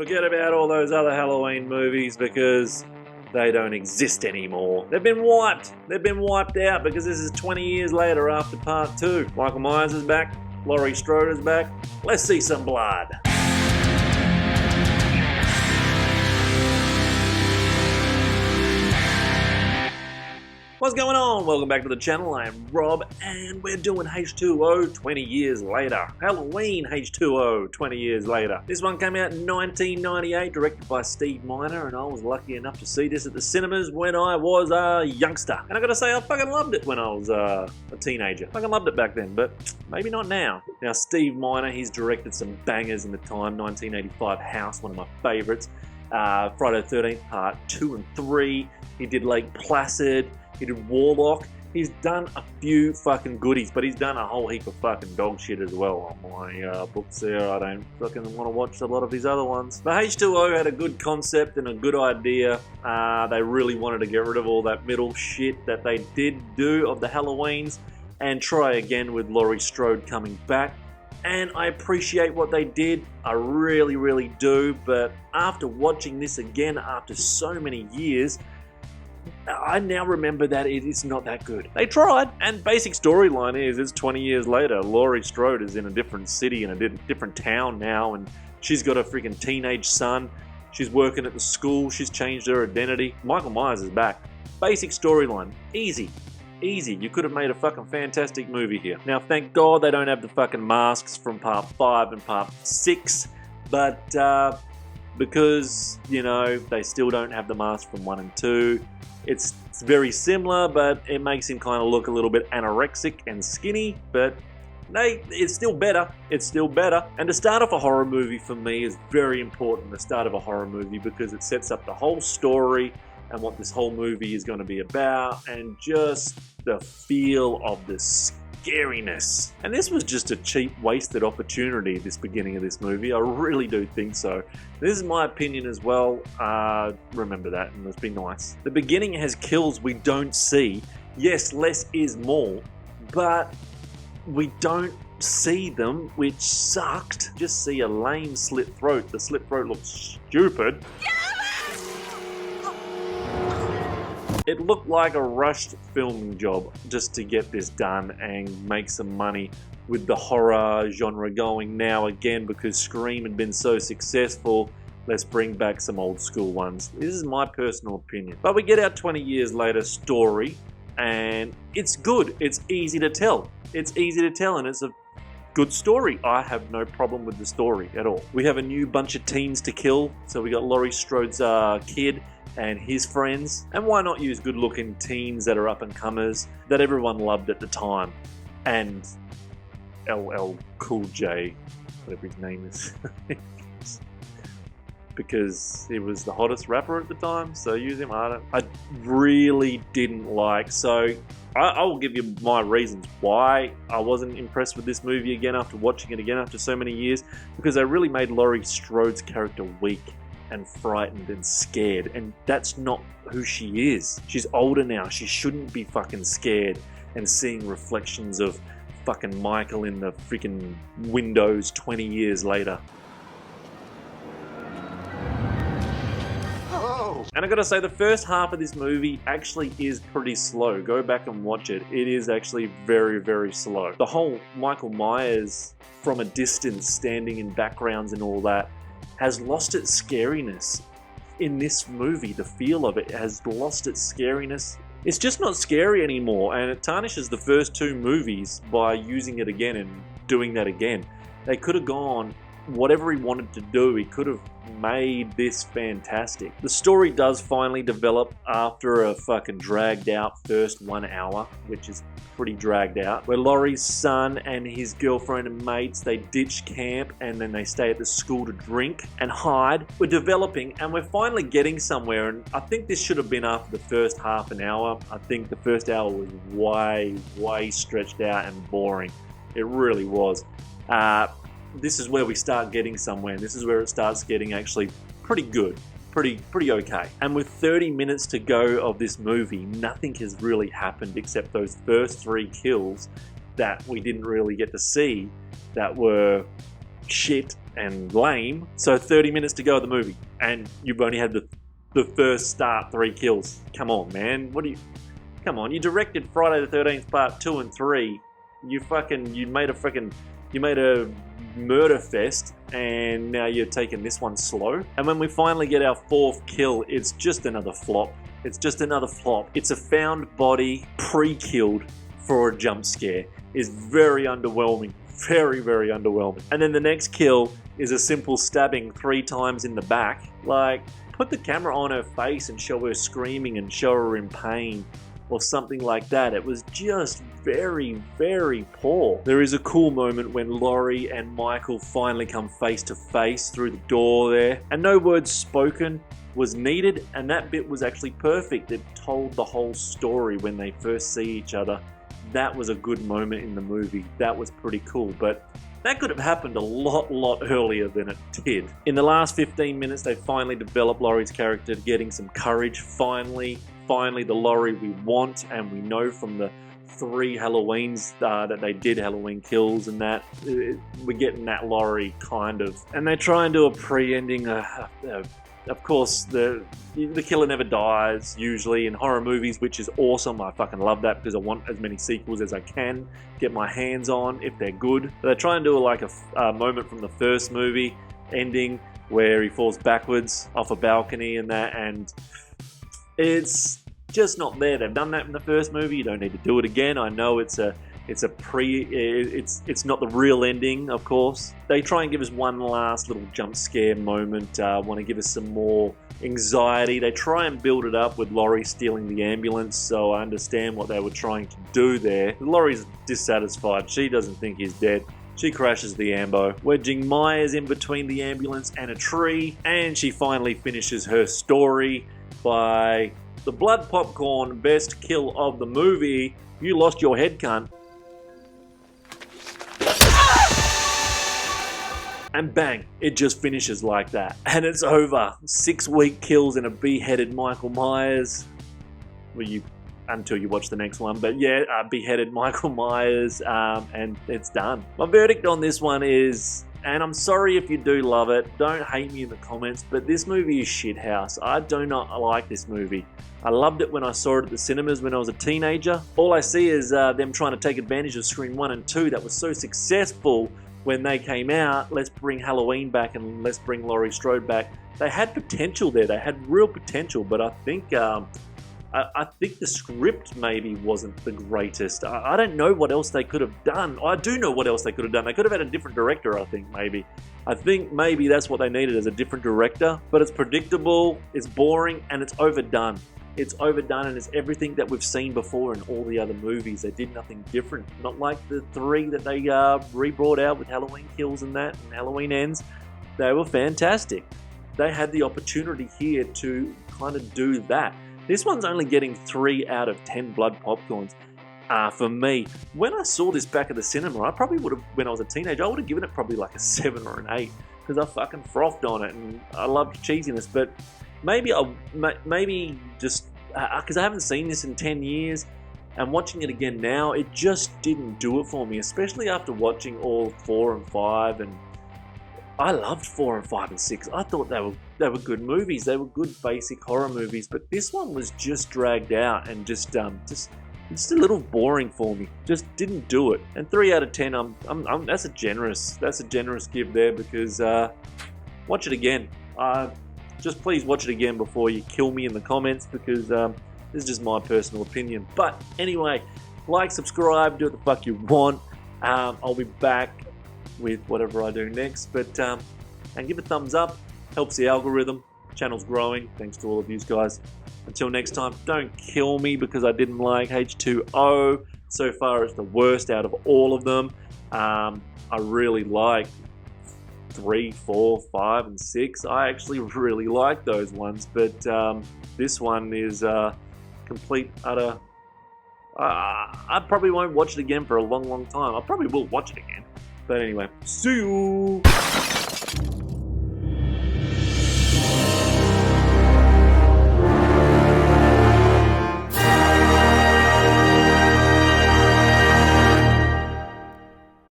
Forget about all those other Halloween movies because they don't exist anymore. They've been wiped. They've been wiped out because this is 20 years later after part 2. Michael Myers is back. Laurie Strode is back. Let's see some blood. What's going on? Welcome back to the channel. I am Rob and we're doing H20 20 years later. Halloween H20 20 years later. This one came out in 1998, directed by Steve Miner, and I was lucky enough to see this at the cinemas when I was a youngster. And I gotta say, I fucking loved it when I was a teenager. I fucking loved it back then, but maybe not now. Now, Steve Miner, he's directed some bangers in the time. 1985 House, one of my favorites. Friday the 13th Part 2 and 3. He did Lake Placid. He did Warlock. He's done a few fucking goodies, but he's done a whole heap of fucking dog shit as well on my books there. I don't fucking want to watch a lot of his other ones. But H20 had a good concept and a good idea. They really wanted to get rid of all that middle shit that they did do of the Halloweens and try again with Laurie Strode coming back. And I appreciate what they did. I really, really do. But after watching this again after so many years, I now remember that it is not that good. They tried, and basic storyline is it's 20 years later. Laurie Strode is in a different city, in a different town now, and she's got a freaking teenage son. She's working at the school. She's changed her identity. Michael Myers is back. Basic storyline. Easy. Easy. You could have made a fucking fantastic movie here. Now, thank God they don't have the fucking masks from part 5 and part 6, but because, you know, they still don't have the masks from 1 and 2. It's very similar, but it makes him kind of look a little bit anorexic and skinny, but it's still better. It's still better. And the start of a horror movie for me is very important, the start of a horror movie, because it sets up the whole story and what this whole movie is going to be about, and just the feel of the scariness. And this was just a cheap, wasted opportunity, this beginning of this movie. I really do think so. This is my opinion as well. Remember that, and let's be nice. The beginning has kills we don't see. Yes, less is more, but we don't see them, which sucked. Just see a lame slit throat. The slit throat looks stupid. It looked like a rushed filming job just to get this done and make some money with the horror genre going now again, because Scream had been so successful. Let's bring back some old school ones. This is my personal opinion. But we get our 20 years later story, and it's good. It's easy to tell. It's easy to tell, and it's a good story. I have no problem with the story at all. We have a new bunch of teens to kill. So we got Laurie Strode's kid and his friends, and why not use good looking teens that are up and comers that everyone loved at the time, and LL Cool J, whatever his name is, because he was the hottest rapper at the time, so use him. I really didn't like, so I will give you my reasons why I wasn't impressed with this movie again after watching it again after so many years, because they really made Laurie Strode's character weak and frightened and scared, and that's not who she is. She's older now. She shouldn't be fucking scared and seeing reflections of fucking Michael in the freaking windows 20 years later. Oh. And I gotta say, the first half of this movie actually is pretty slow. Go back and watch it. It is actually very, very slow. The whole Michael Myers from a distance, standing in backgrounds and all that, has lost its scariness in this movie. The feel of it has lost its scariness. It's just not scary anymore, and it tarnishes the first 2 movies by using it again and doing that again. They could have gone whatever he wanted to do. He could have made this fantastic. The story does finally develop after a fucking dragged out first 1 hour, which is pretty dragged out, where Laurie's son and his girlfriend and mates, they ditch camp and then they stay at the school to drink and hide. We're developing and we're finally getting somewhere, and I think this should have been after the first half an hour. I think the first hour was way stretched out and boring. It really was. This is where we start getting somewhere, and this is where it starts getting actually pretty good. Pretty okay. And with 30 minutes to go of this movie, nothing has really happened except those first 3 kills that we didn't really get to see, that were shit and lame. So 30 minutes to go of the movie, and you've only had the first start 3 kills. Come on, man. Come on, you directed Friday the 13th Part 2 and 3. You made a murder fest, and now you're taking this one slow. And when we finally get our 4th kill, it's just another flop. It's just another flop. It's a found body pre-killed for a jump scare. It's very underwhelming. Very, very underwhelming. And then the next kill is a simple stabbing 3 times in the back. Like, put the camera on her face and show her screaming and show her in pain or something like that. It was just very, very poor. There is a cool moment when Laurie and Michael finally come face to face through the door there, and no words spoken was needed, and that bit was actually perfect. It told the whole story when they first see each other. That was a good moment in the movie. That was pretty cool, but that could have happened a lot earlier than it did. In the last 15 minutes, they finally developed Laurie's character, getting some courage. Finally the Laurie we want and we know from the 3 Halloweens that they did, Halloween Kills and that. We're getting that Laurie, kind of. And they try and do a pre-ending. Of course, the killer never dies, usually, in horror movies, which is awesome. I fucking love that because I want as many sequels as I can get my hands on if they're good. But they try and do like a moment from the first movie ending where he falls backwards off a balcony and that, and it's just not there. They've done that in the first movie. You don't need to do it again. I know it's not the real ending, of course. They try and give us one last little jump scare moment, want to give us some more anxiety. They try and build it up with Laurie stealing the ambulance, so I understand what they were trying to do there. Laurie's dissatisfied. She doesn't think he's dead. She crashes the ambo, wedging Myers in between the ambulance and a tree, and she finally finishes her story by the blood popcorn best kill of the movie. You lost your head, cunt. And bang, it just finishes like that. And it's over. 6 weak kills and a beheaded Michael Myers. Well, until you watch the next one. But yeah, beheaded Michael Myers, and it's done. My verdict on this one is, and I'm sorry if you do love it, don't hate me in the comments, but this movie is shithouse. I do not like this movie. I loved it when I saw it at the cinemas when I was a teenager. All I see is them trying to take advantage of Scream 1 and 2 that was so successful when they came out. Let's bring Halloween back and let's bring Laurie Strode back. They had potential there. They had real potential, but I think the script maybe wasn't the greatest. I don't know what else they could have done. I do know what else they could have done. They could have had a different director, I think maybe. I think maybe that's what they needed, as a different director. But it's predictable, it's boring, and it's overdone. It's overdone, and it's everything that we've seen before in all the other movies. They did nothing different. Not like the 3 that they re-brought out with Halloween Kills and that, and Halloween Ends. They were fantastic. They had the opportunity here to kind of do that. This one's only getting 3 out of 10 blood popcorns for me. When I saw this back at the cinema, I probably would have, when I was a teenager, I would have given it probably like a 7 or an 8 because I fucking frothed on it and I loved cheesiness. But maybe just because I haven't seen this in 10 years and watching it again now, it just didn't do it for me, especially after watching all 4 and 5. And I loved 4 and 5 and 6. I thought they were good movies. They were good basic horror movies, but this one was just dragged out and just a little boring for me. Just didn't do it. And 3 out of 10, that's a generous give there, because watch it again. Just please watch it again before you kill me in the comments, because this is just my personal opinion. But anyway, like, subscribe, do what the fuck you want. I'll be back with whatever I do next, but and give a thumbs up, helps the algorithm. Channel's growing, thanks to all of you guys. Until next time, don't kill me because I didn't like H20. So far it's the worst out of all of them. I really like 3, 4, 5 and 6. I actually really like those ones, but this one is complete utter. I probably won't watch it again for a long time. I probably will watch it again. But anyway, see you!